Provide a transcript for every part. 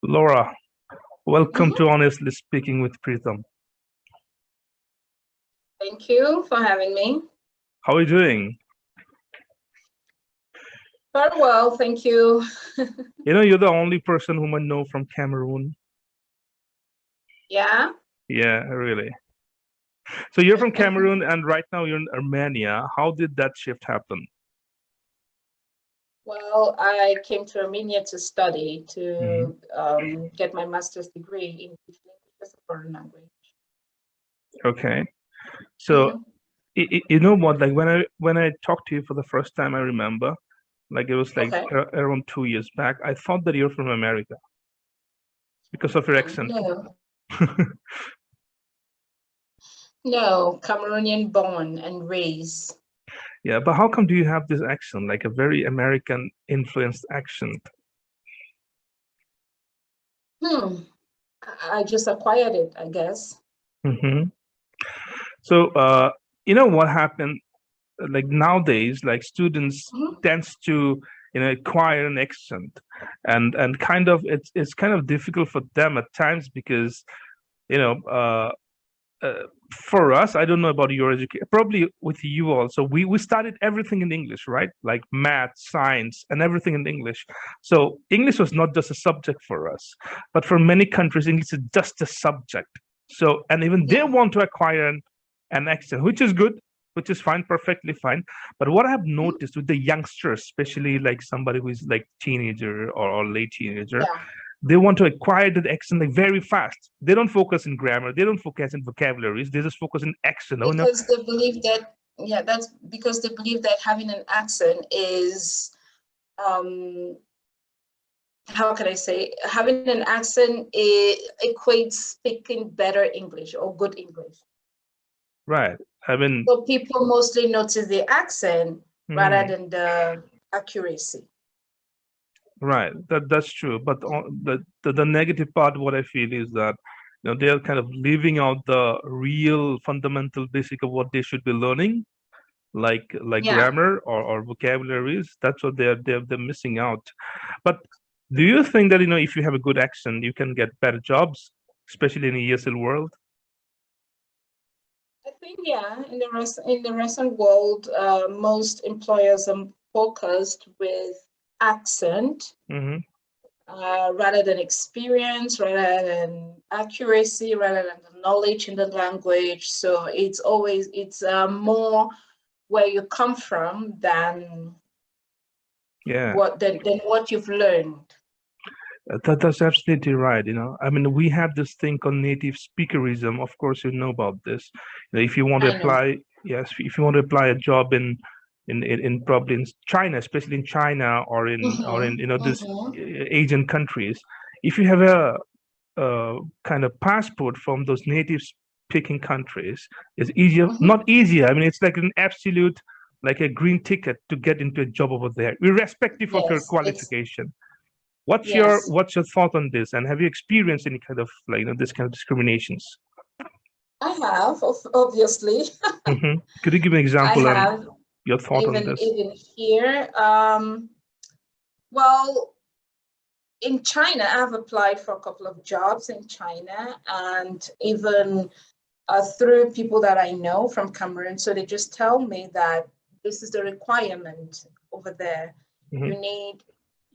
Laura, welcome Mhm. to Honestly Speaking with Pritam. Thank you for having me. How are you doing? Very well, thank you. You know, you're the only person whom I know from Cameroon. Yeah. Yeah, really. So you're from Cameroon and right now you're in Armenia. How did that shift happen? Well, I came to Armenia to study, Mhm. to get my master's degree in English as a foreign language. Okay. So Mhm. you know what? Like when I talked to you for the first time, I remember, like it was like Okay. around 2 years back. I thought that you're from America because of your accent. No, no, Cameroonian born and raised. Yeah, but how come do you have this accent, like a very American influenced accent? Hmm. I just acquired it, I guess. Hmm. So, you know what happened? Like nowadays, like students Mhm. tends to, acquire an accent, and kind of it's kind of difficult for them at times because, you know, for us, I don't know about your education, probably with you also. We studied everything in English, right? Like math, science, and everything in English. So English was not just a subject for us, but for many countries, English is just a subject. So, and even they Yeah. want to acquire an accent, which is good, which is fine, perfectly fine. But what I have Mhm. noticed with the youngsters, especially like somebody who is like teenager or late teenager, Yeah. they want to acquire the accent like very fast. They don't focus in grammar. They don't focus in vocabularies. They just focus in accent. Oh no, Because they believe that, yeah, that's because they believe that having an accent is um how can I say, having an accent, it equates speaking better English or good English. right. I mean, So people mostly notice the accent rather mm, than the accuracy. right. That's true. But the negative part, what I feel is that they are kind of leaving out the real fundamental basic of what they should be learning, like Yeah, grammar or vocabularies. That's what they're missing out. But do you think that if you have a good accent, you can get better jobs, especially in the ESL world? I think yeah. In the recent world, most employers are focused with accent Hmm. rather than experience, rather than accuracy, rather than the knowledge in the language. So it's more where you come from than Yeah, what you've learned. that's absolutely right. I mean, we have this thing called native speaker-ism. Of course, you know about this. If you want to I know. apply, yes, if you want to apply a job in probably in China, especially in China or in this Mm-hmm. Asian countries, if you have a kind of passport from those native speaking countries, it's easier, Mm-hmm. not easier. I mean, it's like an absolute, like a green ticket to get into a job over there, irrespective of your Yes, it's qualification. What's your yes. what's your thought on this? And have you experienced any kind of like this kind of discriminations? I have, obviously. Could you give an I example and have your thought on even this? here. Well, in China, I've applied for a couple of jobs in China, and even through people that I know from Cameroon. So they just tell me that this is the requirement over there. Hmm. You need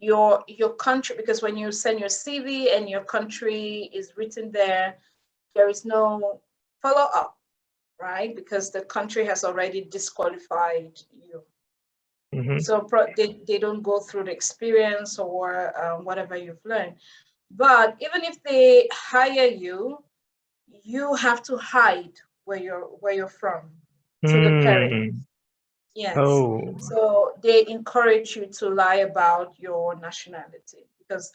your country, because when you send your CV and your country is written there, there is no follow up, right? Because the country has already disqualified you. Hmm. So they don't go through the experience or whatever you've learned. But even if they hire you, you have to hide where you're from to the parents. Hmm. Yes. Oh, So they encourage you to lie about your nationality because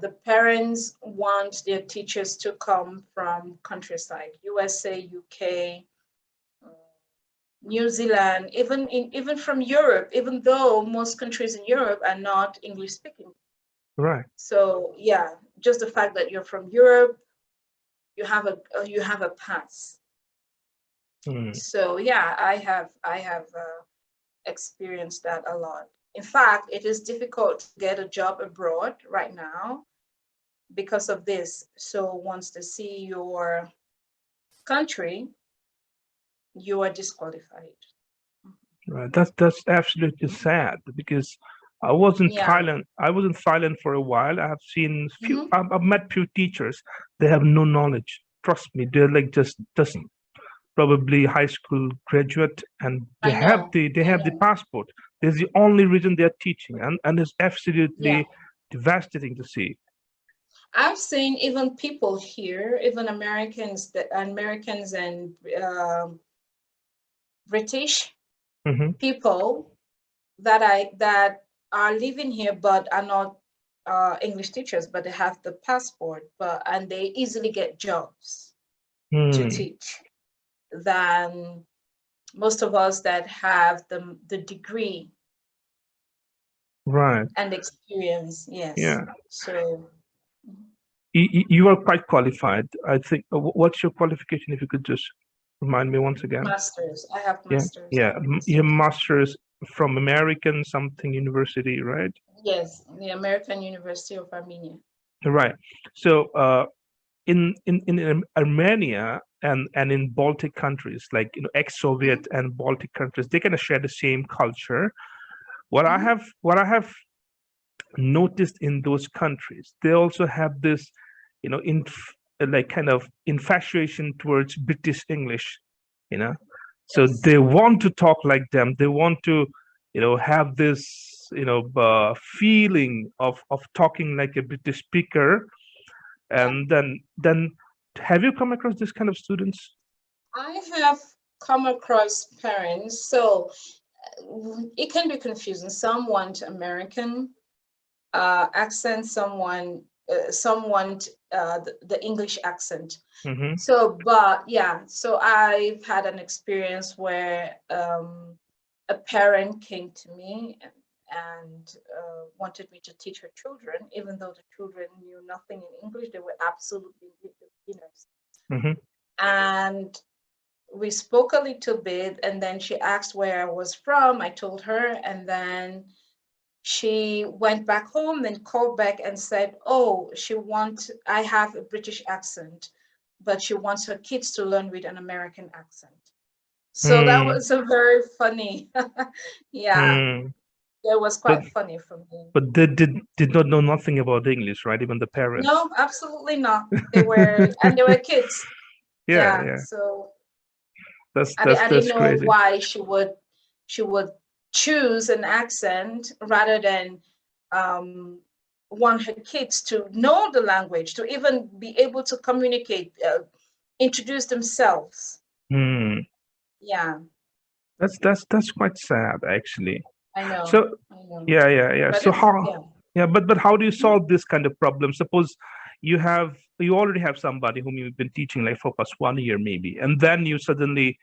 the parents want their teachers to come from countries like USA, UK, New Zealand, even from Europe, even though most countries in Europe are not English speaking. right. So yeah, just the fact that you're from Europe, you have a pass. Hmm. So yeah, I have experienced that a lot. In fact, it is difficult to get a job abroad right now because of this. So once they see your country, you are disqualified. Right. That's absolutely sad because I was in Yeah. Thailand. I was in Thailand for a while. I have seen few. Mhm. I've met few teachers. They have no knowledge. Trust me, they're like just probably high school graduate, and I know. they I have the know. passport. There's the only reason they're teaching, and it's Yeah. absolutely devastating to see. I've seen even people here, even Americans and British Hmm. people that are living here but are not English teachers, but they have the passport, and they easily get jobs to Hmm. teach than most of us that have the degree Right. and experience. Yes. Yeah. So You are quite qualified. I think. What's your qualification? If you could just remind me once again. masters. I have Yeah. masters. I Yeah. have Your masters. master's from American something university, right? Yes, the American University of Armenia. Right. So, in Armenia and in Baltic countries, like ex-Soviet Mhm. and Baltic countries, they kind of share the same culture. Mhm. What I have noticed in those countries, they also have this, in like kind of infatuation towards British English, you know. So Yes. they want to talk like them. They want to, have this, feeling of talking like a British speaker. Yeah. And then have you come across this kind of students? I have come across parents, so it can be confusing. Some want American accent, some want the English accent. Mm-hmm. So, but yeah, so I've had an experience where a parent came to me and wanted me to teach her children, even though the children knew nothing in English. They were absolutely beginners. Mm-hmm. And we spoke a little bit, and then she asked where I was from. I told her, and then she went back home, then called back and said, "Oh, I have a British accent, but she wants her kids to learn with an American accent." So that Mm, was a very funny, yeah, mm. it was But quite funny for me. but they did not know nothing about English, right? Even the parents. No, absolutely not. They were kids. Yeah, Yeah, yeah. so That's I didn't know crazy. why she would choose an accent rather than um, want her kids to know the language, to even be able to communicate, introduce themselves. Hmm. Yeah, That's quite sad, actually. I know, So I know. yeah, yeah, yeah. But So it's how? yeah. Yeah, but how do you Mhm. solve this kind of problem? Suppose you already have somebody whom you've been teaching like for past 1 year maybe, and then you suddenly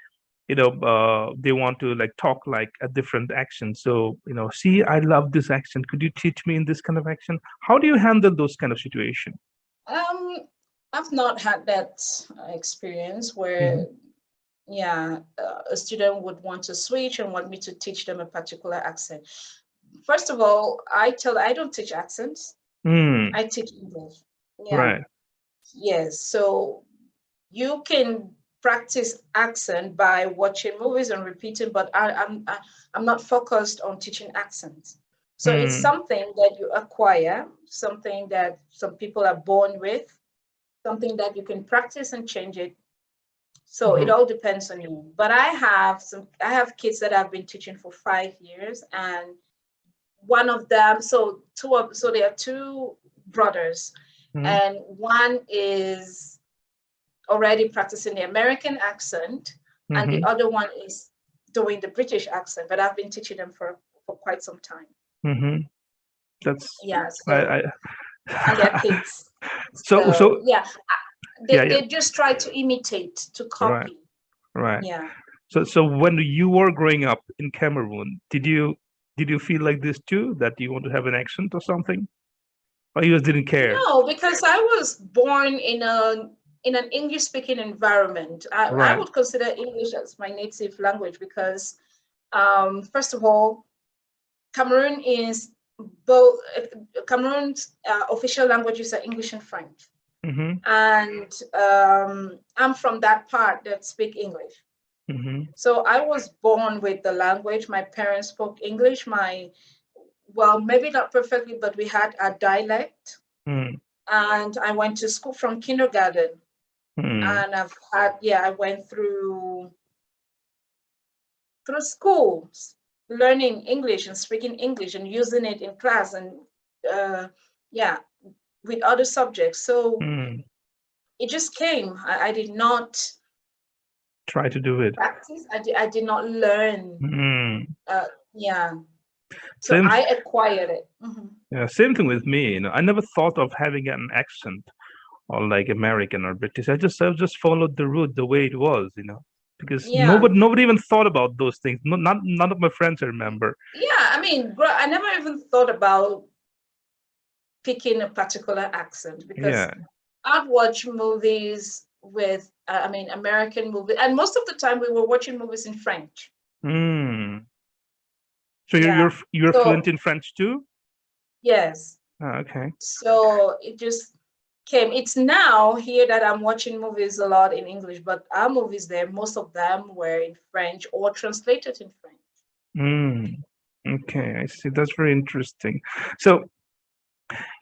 they want to like talk like a different accent. So see, I love this accent. Could you teach me in this kind of accent? How do you handle those kind of situation? Um, I've not had that experience Hmm. where, yeah, a student would want to switch and want me to teach them a particular accent. First of all, I don't teach accents. Mm, I teach English. Yeah. right. Yes. So you can practice accent by watching movies and repeating, but I'm not focused on teaching accents. So it's Mm, something that you acquire, something that some people are born with, something that you can practice and change it. So it r- all depends on you. But I have kids that I've been teaching for 5 years, and one of them, so there are two brothers, mhm, and one is already practicing the American accent, and the mhm, other one is doing the British accent. But I've been teaching them for quite some time. mhm. That's Yeah. I, So and they're kids. So so yeah, yeah, they yeah, they just try to imitate, to right, copy. right. Yeah. So when you were growing up in Cameroon, did you feel like this too, that you want to have an accent or something, or you just didn't care? No, because I was born in an English speaking environment. I Right. would consider English as my native language because first of all, Cameroon is both Cameroon's official languages are English and French. And I'm from that part that speak English. So I was born with the language. My parents spoke English. Well, maybe not perfectly, but we had a dialect. And I went to school from kindergarten. And I went through schools, learning English and speaking English and using it in class and with other subjects. So it just came. I did not try to do it. Practice. I did not learn. So I acquired it. Yeah, same thing with me. You know, I never thought of having an accent or like American or British. I just followed the route the way it was, you know, because nobody even thought about those things. None of my friends I remember. Yeah, I mean, I never even thought about picking a particular accent because I'd watch movies with, American movies, and most of the time we were watching movies in French. So you're fluent in French too? Yes. Oh, okay. So it just came. It's now here that I'm watching movies a lot in English, but our movies there, most of them were in French or translated in French. Okay, I see. That's very interesting. So,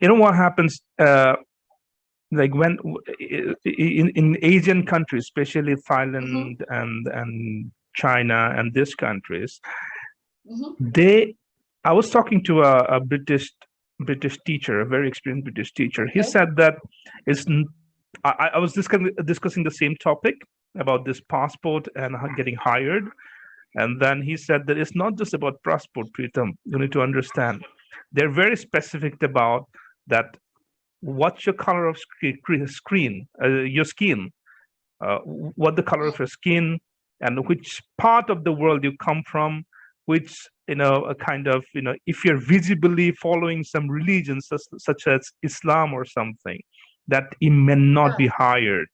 you know what happens? Like when in Asian countries, especially Thailand and China and these countries, I was talking to a British teacher, a very experienced British teacher. He said that I was discussing the same topic about this passport and getting hired. And then he said that it's not just about passport, Pritam. You need to understand. They're very specific about that. What's your color of your skin, what the color of your skin, and which part of the world you come from, which, a kind of, if you're visibly following some religions such as Islam or something, that it may not be hired.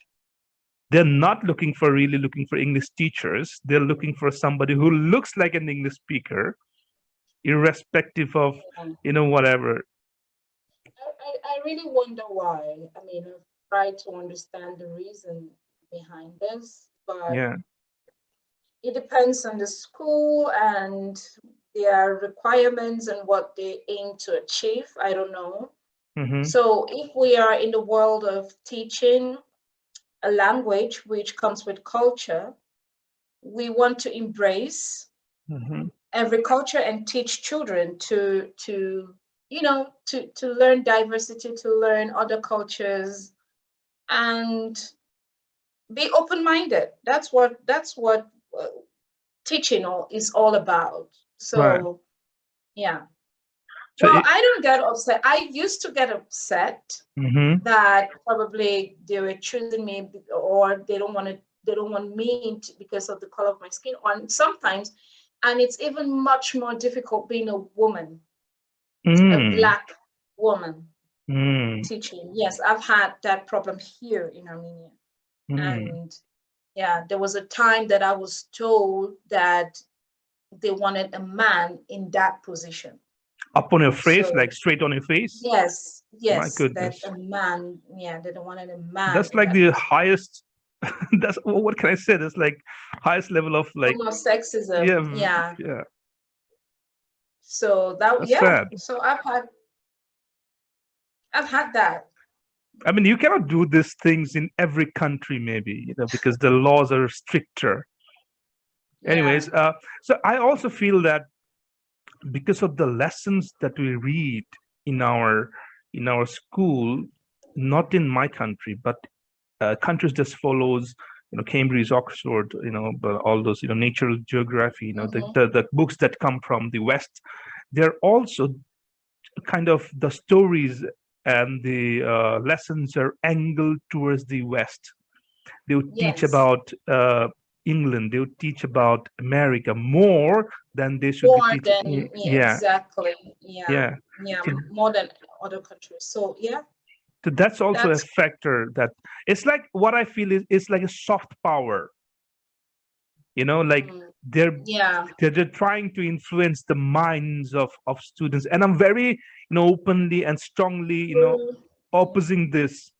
They're not looking for English teachers. They're looking for somebody who looks like an English speaker, irrespective of, whatever. I really wonder why. I mean, I've tried to understand the reason behind this, but it depends on the school and their requirements and what they aim to achieve. I don't know. So if we are in the world of teaching a language which comes with culture, we want to embrace every culture and teach children to learn diversity, to learn other cultures, and be open-minded. That's what teaching is all about. So So well, I don't get upset. I used to get upset that probably they were choosing me, or they don't want me because of the color of my skin. Or sometimes, and it's even much more difficult being a woman, a Black woman teaching. Yes, I've had that problem here in Armenia, and there was a time that I was told that they wanted a man in that position. Up on your face, so, like straight on your face? Yes. My goodness. That a man, they don't want a man. That's like the highest, that's, what can I say? That's like highest level of like. Sexism. Yeah. So that's sad. So I've had that. I mean, you cannot do these things in every country, maybe, because the laws are stricter. Anyways, so I also feel that because of the lessons that we read in our school, not in my country, but countries that follows, Cambridge, Oxford, but all those, natural geography, the books that come from the West, they're also kind of the stories and the lessons are angled towards the West. They would teach about England, they would teach about America more than they should be teaching. Exactly. More than other countries. So so that's also a factor, that it's like, what I feel is, it's like a soft power, like they're Yeah. they're trying to influence the minds of students, and I'm very openly and strongly opposing this,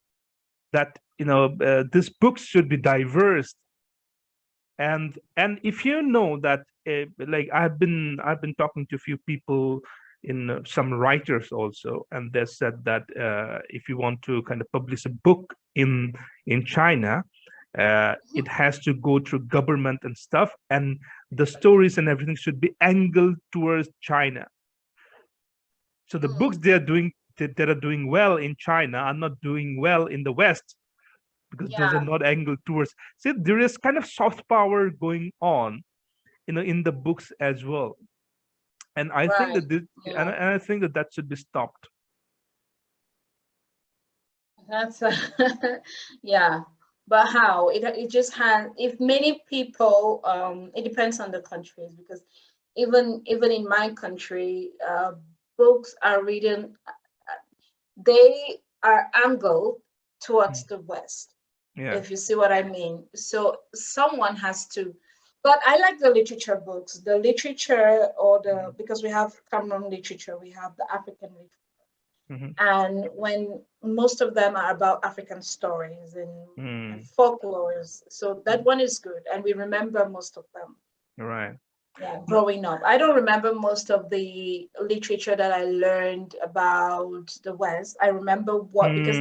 that this books should be diverse. And if you know that like I've been talking to a few people in some writers also, and they said that if you want to kind of publish a book in China, it has to go through government and stuff, and the stories and everything should be angled towards China. So the books that are doing well in China are not doing well in the West, because those are Yeah. not angled towards. See, there is kind of soft power going on, in the books as well, and I think Right. that this, and Yeah. I think that should be stopped. That's yeah. But how? It just has, if many people, it depends on the countries, because even in my country, books are written, they are angled towards the West, Yeah. if you see what I mean. So someone has to, but I like the literature books, the literature, or the, because we have Cameroon literature, we have the African literature. And when most of them are about African stories and folklores, so that one is good, and we remember most of them. Right. Yeah, growing up, I don't remember most of the literature that I learned about the West. I remember what, because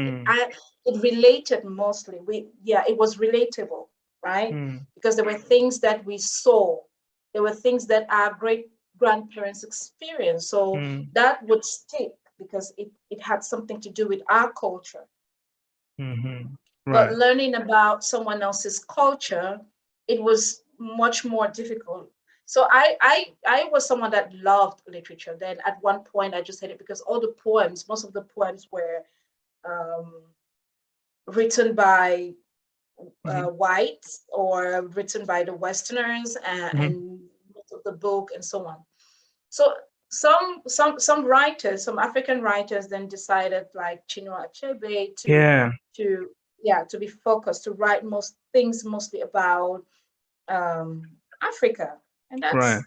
it related mostly. It was relatable, right? Because there were things that we saw, there were things that our great grandparents experienced, so that would stick, because it had something to do with our culture. But Right. learning about someone else's culture, it was much more difficult. So I was someone that loved literature. Then at one point I just hated it, because all the poems, most of the poems were um, written by whites, or written by the Westerners, and most of the book and so on. So some writers, some African writers, then decided, like Chinua Achebe, to be focused, to write most things mostly about Africa, and Right.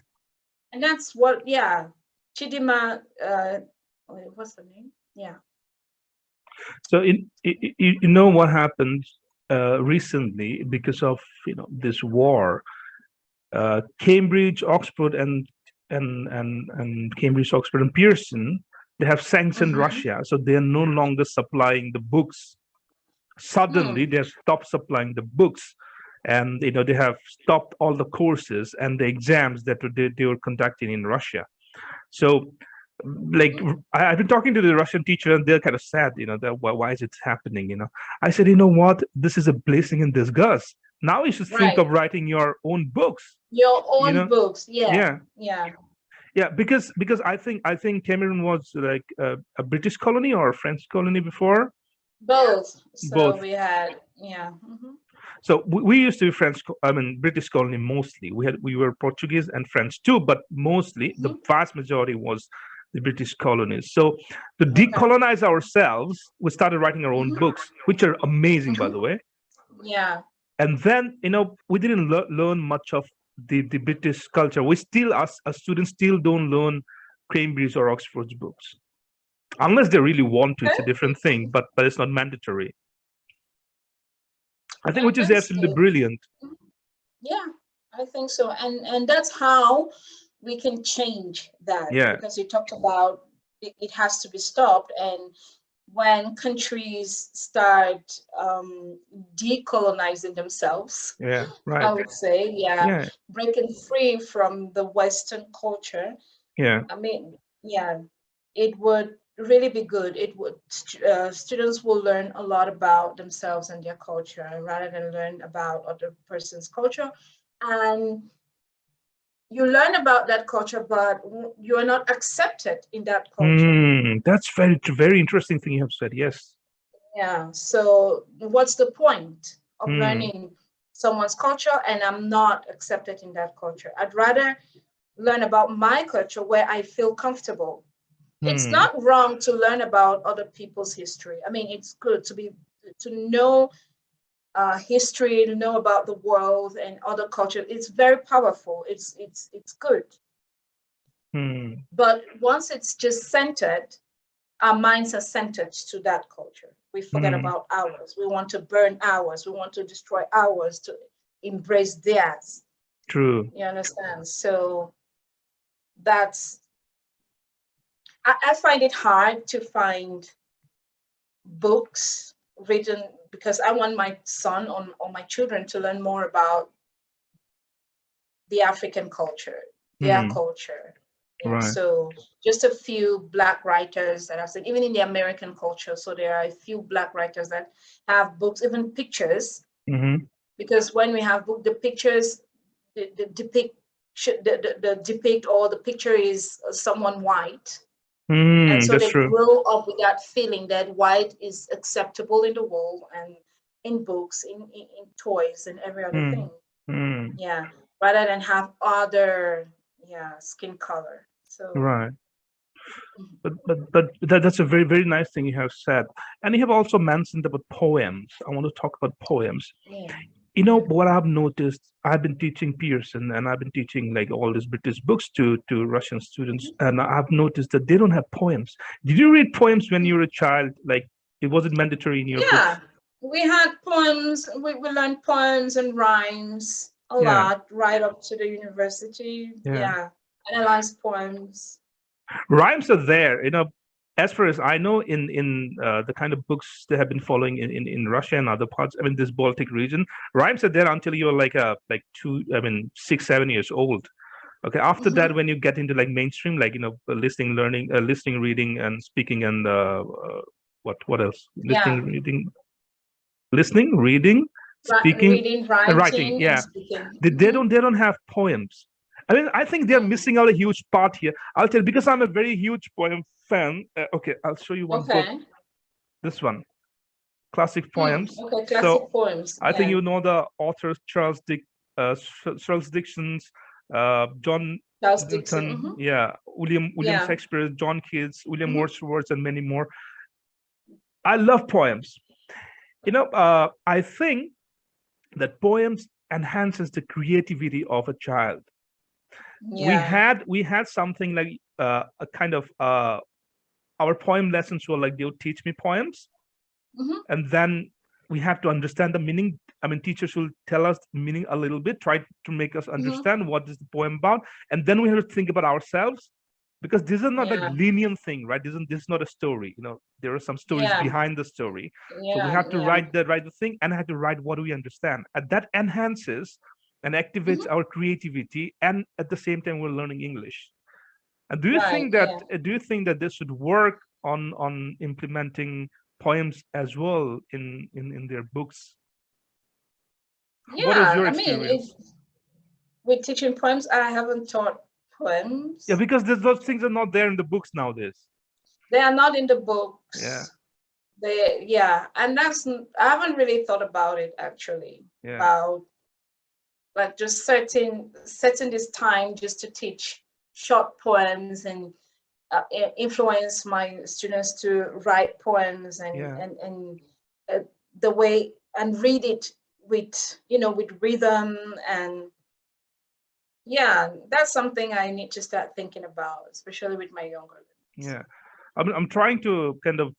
that's what, Chidima, what's the name? Yeah. So you know what happened recently, because of this war, Cambridge, Oxford, and Cambridge, Oxford, and Pearson, they have sanctioned Russia, so they are no longer supplying the books. Suddenly, they have stopped supplying the books, and they have stopped all the courses and the exams that they were conducting in Russia. So, like, I've been talking to the Russian teacher, and they're kind of sad, that why is it happening? I said, you know what? This is a blessing in disguise. Now you should think of writing your own books. Your own books, Yeah. yeah. Yeah, because I think Cameroon was like a British colony or a French colony before. Both. So Both. we had, So we used to be British colony mostly. We were Portuguese and French too, but mostly the vast majority was the British colonies. So to decolonize ourselves, we started writing our own books, which are amazing, by the way. Yeah. And then we didn't learn much of the British culture. We still, as students, still don't learn Cambridge or Oxford's books, unless they really want to. It's a different thing, but it's not mandatory. I think, which is absolutely brilliant. Yeah, I think so, and that's how we can change that. Yeah. Because you talked about it has to be stopped, and when countries start decolonizing themselves, Yeah, right. I would say, breaking free from the Western culture. Yeah. I mean, it would really be good. It would, students will learn a lot about themselves and their culture, rather than learn about other person's culture. And you learn about that culture, but you are not accepted in that culture. That's very interesting thing you have said. Yes. Yeah. So what's the point of learning someone's culture and I'm not accepted in that culture? I'd rather learn about my culture where I feel comfortable. It's not wrong to learn about other people's history. I mean, it's good to know history, to know about the world and other cultures. It's very powerful. It's good. But once it's just centered, our minds are centered to that culture. We forget about ours. We want to burn ours. We want to destroy ours to embrace theirs. True. You understand? So that's, I find it hard to find books written, because I want my son or my children to learn more about the African culture, their culture. Yeah, Right. so just a few Black writers that I've seen, even in the American culture. So there are a few Black writers that have books, even pictures, because when we have book, the pictures, the depict, the depict, or the picture is someone white. And so That's they true. grow up with that feeling that white is acceptable in the world and in books, in toys and every other thing. Yeah, rather than have other skin color. So right. But that's a very, very nice thing you have said. And you have also mentioned about poems. I want to talk about poems. You know what I've noticed? I've been teaching Pearson, and I've been teaching like all these British books to Russian students, and I've noticed that they don't have poems. Did you read poems when you were a child? Like, it wasn't mandatory in your books? We had poems. We learned poems and rhymes a lot right up to the university. Analyze poems. Rhymes are there, you know. As far as I know, in the kind of books they have been following in Russia and other parts, I mean, this Baltic region, rhymes are there until you're like 6, 7 years old. Okay, after that, when you get into like mainstream, like, you know, listening, learning, listening, reading, and speaking, and what else? Listening, reading, speaking, reading, writing. Yeah, they don't have poems. I mean, I think they're missing out a huge part here. I'll tell you, because I'm a very huge poem fan. Okay, I'll show you one book. This one, classic poems. Classic poems. I think you know the authors, Charles Dickens, John Milton, William Shakespeare, John Keats, William Wordsworth, and many more. I love poems. You know, I think that poems enhances the creativity of a child. We had something like a kind of our poem lessons were like, they would teach me poems, and then we have to understand the meaning. I mean, teachers will tell us the meaning a little bit, try to make us understand what is the poem about, and then we have to think about ourselves, because this is not a linear thing, right? This is not a story. You know, there are some stories behind the story, so we have to write the thing, and I have to write what do we understand, and that enhances and activates our creativity, and at the same time we're learning English. And do you think that this should work on implementing poems as well in their books? What is your experience? I mean, with teaching poems, I haven't taught poems. Yeah, because those things are not there in the books nowadays. They are not in the books. And that's, I haven't really thought about it actually. About like just setting this time just to teach short poems and influence my students to write poems and the way, and read it with, you know, with rhythm. And that's something I need to start thinking about, especially with my younger learners. I'm trying to kind of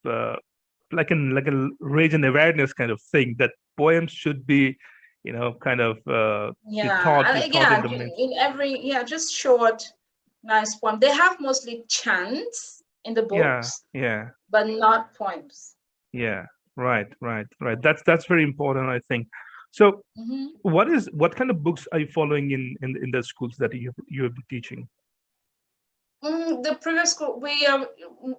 like a raise an awareness kind of thing, that poems should be, you know, kind of taught in every just short nice poem. They have mostly chants in the books, but not poems. Right. That's very important, I think. So what kind of books are you following in the schools that you have been teaching? The previous school,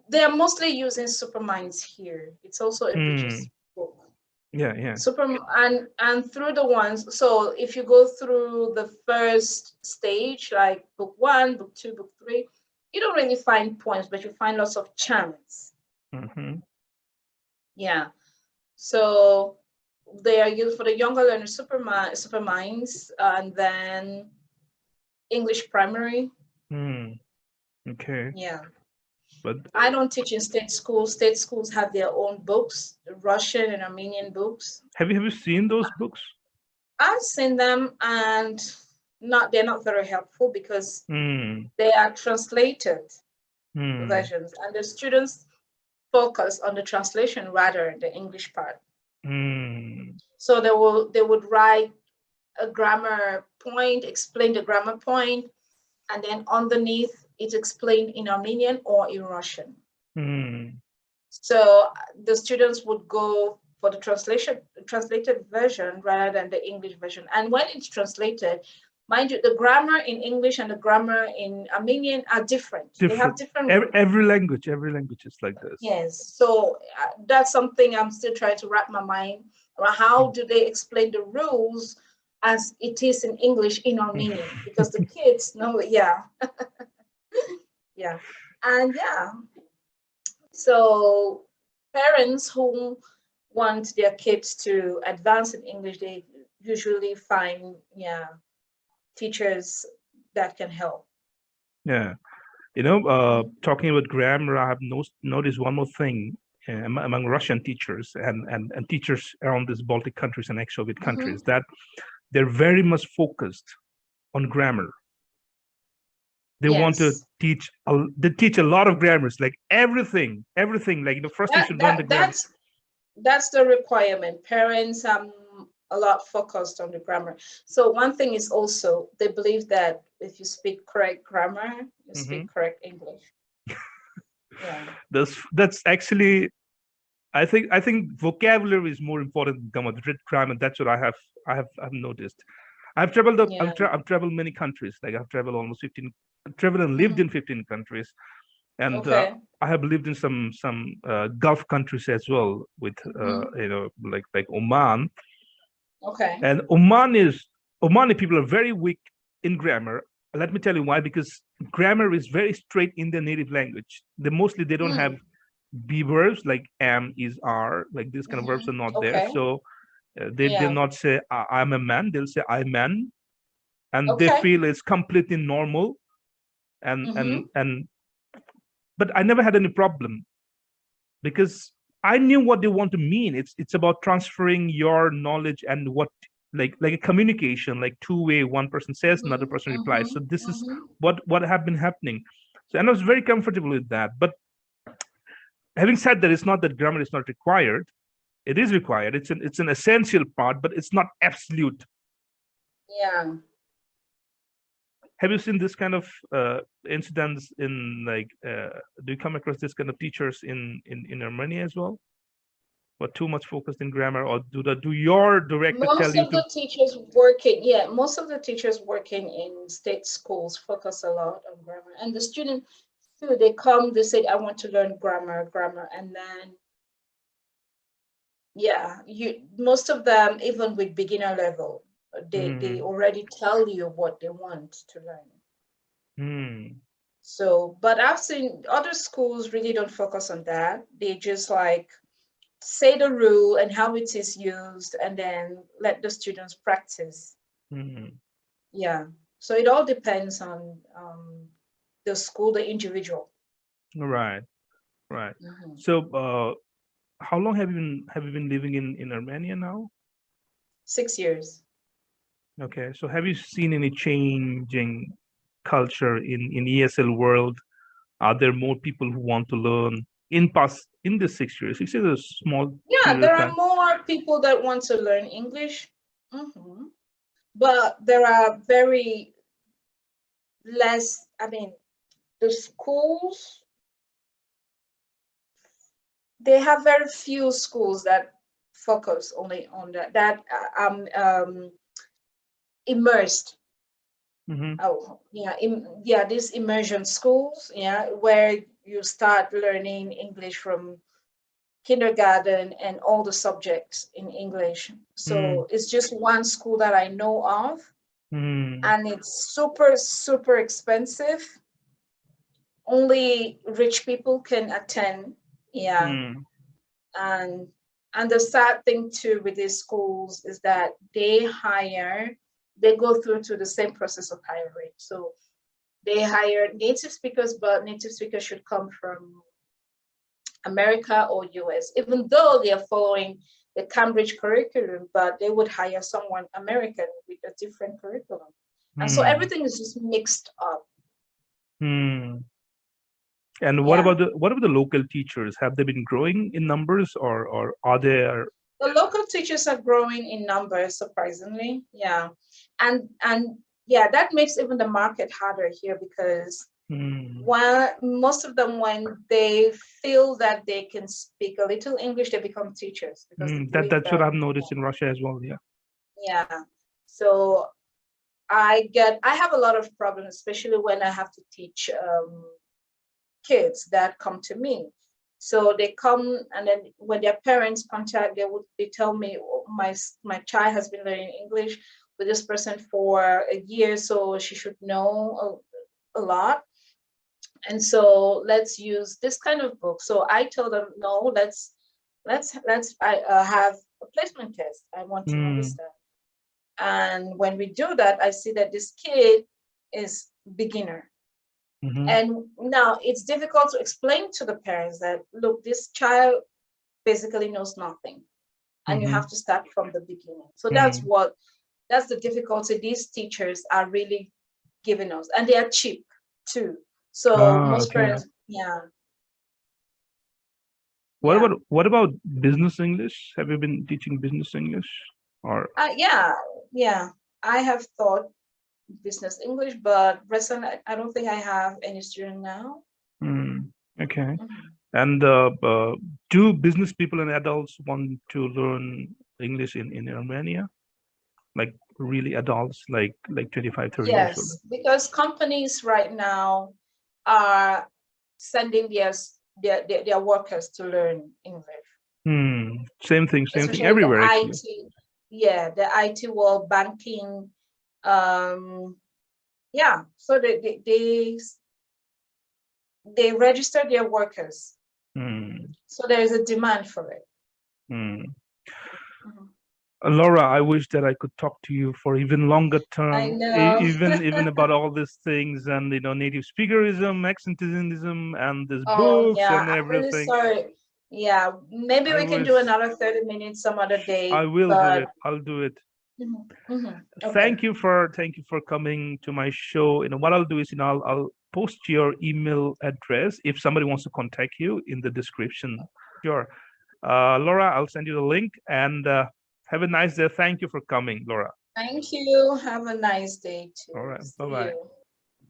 they are mostly using Superminds here. It's also a British book. And through the ones, so if you go through the first stage, like book 1, book 2, book 3, you don't really find poems, but you find lots of chants. So they are used for the younger learners, Superminds, and then English primary. Okay. But I don't teach in state schools. State schools have their own books, Russian and Armenian books. have you seen those books? I've seen them, and they're not very helpful because Hmm. they are translated Hmm. versions, and the students focus on the translation rather than the English part. Hmm. So they would write a grammar point, explain the grammar point, and then underneath it's explained in Armenian or in Russian. Hmm. So the students would go for the translated version rather than the English version. And when it's translated, mind you, the grammar in English and the grammar in Armenian are different. They have different. Every language is like this. Yes. So that's something I'm still trying to wrap my mind around. How do they explain the rules as it is in English in Armenian? Because the kids know, yeah. Yeah. And yeah. So parents who want their kids to advance in English, they usually find, yeah, teachers that can help. Yeah. Talking about grammar, I have noticed one more thing among Russian teachers and teachers around these Baltic countries and ex-Soviet countries, that they're very much focused on grammar. They want to teach. They teach a lot of grammars, like everything. Like first you should learn the grammar. That's the requirement. Parents a lot focused on the grammar. So one thing is also they believe that if you speak correct grammar, you speak correct English. Yeah. That's actually, I think vocabulary is more important than grammar. Grammar. That's what I've noticed. I've traveled I've traveled many countries. Like I've traveled almost 15. Traveled and lived in 15 countries, and I have lived in some Gulf countries as well, with like Oman. Okay. And Omani people are very weak in grammar. Let me tell you why. Because grammar is very straight in their native language. They don't have be verbs like am, is, are. Like these kind of verbs are not there. So they'll not say I'm a man. They'll say I'm man, and they feel it's completely normal. And but I never had any problem, because I knew what they want to mean. It's about transferring your knowledge and what, like a communication, like two-way. One person says, another person replies. So this is what have been happening. So, and I was very comfortable with that. But having said that, it's not that grammar is not required. It is required. It's an essential part, but it's not absolute. Yeah. Have you seen this kind of incidents in, like, do you come across this kind of teachers in Armenia as well? Or too much focused in grammar, or do your director tell you to? Most of the teachers working in state schools focus a lot on grammar, and the students too. They come, they say, "I want to learn grammar," and then most of them, even with beginner level, they already tell you what they want to learn. So, but I've seen other schools really don't focus on that. They just like say the rule and how it is used, and then let the students practice. Yeah. So it all depends on the school, the individual. Right. So how long have you been living in Armenia now? 6 years. Okay. So have you seen any changing culture in ESL world? Are there more people who want to learn in the 6 years? 6 years is a small. Yeah, there are more people that want to learn English, but there are very less. I mean, the schools, they have very few schools that focus only on that immersed. These immersion schools, where you start learning English from kindergarten and all the subjects in English. So it's just one school that I know of, and it's super, super expensive. Only rich people can attend. And the sad thing too with these schools is that they go through to the same process of hiring. So they hire native speakers, but native speakers should come from America or US, even though they are following the Cambridge curriculum, but they would hire someone American with a different curriculum. And so everything is just mixed up. And what about the local teachers? Have they been growing in numbers, or are there? The local teachers are growing in numbers, surprisingly. Yeah. And yeah, that makes even the market harder here, because while most of them, when they feel that they can speak a little English, they become teachers. Because that's what I've noticed in Russia as well. Yeah. Yeah. So I have a lot of problems, especially when I have to teach kids that come to me. So they come, and then when their parents contact, they tell me, oh, my child has been learning English with this person for a year, so she should know a lot. And so let's use this kind of book. So I tell them, no, let's have a placement test. I want to understand. And when we do that, I see that this kid is beginner. And now it's difficult to explain to the parents that, look, this child basically knows nothing, and you have to start from the beginning. So that's the difficulty these teachers are really giving us, and they are cheap too. So most parents, What about business English? Have you been teaching business English, or? Yeah. I have taught business English, but recently I don't think I have any student now. Okay. And do business people and adults want to learn English in Armenia? Like really adults, like 25, 30 years old? Yes, because companies right now are sending their workers to learn English. Same thing Especially everywhere, the actually. the IT world, banking. So they register their workers. So there is a demand for it. Laura, I wish that I could talk to you for even longer term. I know. even about all these things, and native speaker-ism, accentism, and these books and everything. I'm really sorry. Yeah, maybe we can do another 30 minutes some other day. I will do it. I'll do it. Okay. Thank you for coming to my show. What I'll do is I'll post your email address if somebody wants to contact you in the description. Sure. Laura, I'll send you the link, and have a nice day. Thank you for coming, Laura. Thank you. Have a nice day too. All right. Bye-bye.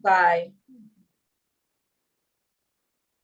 Bye.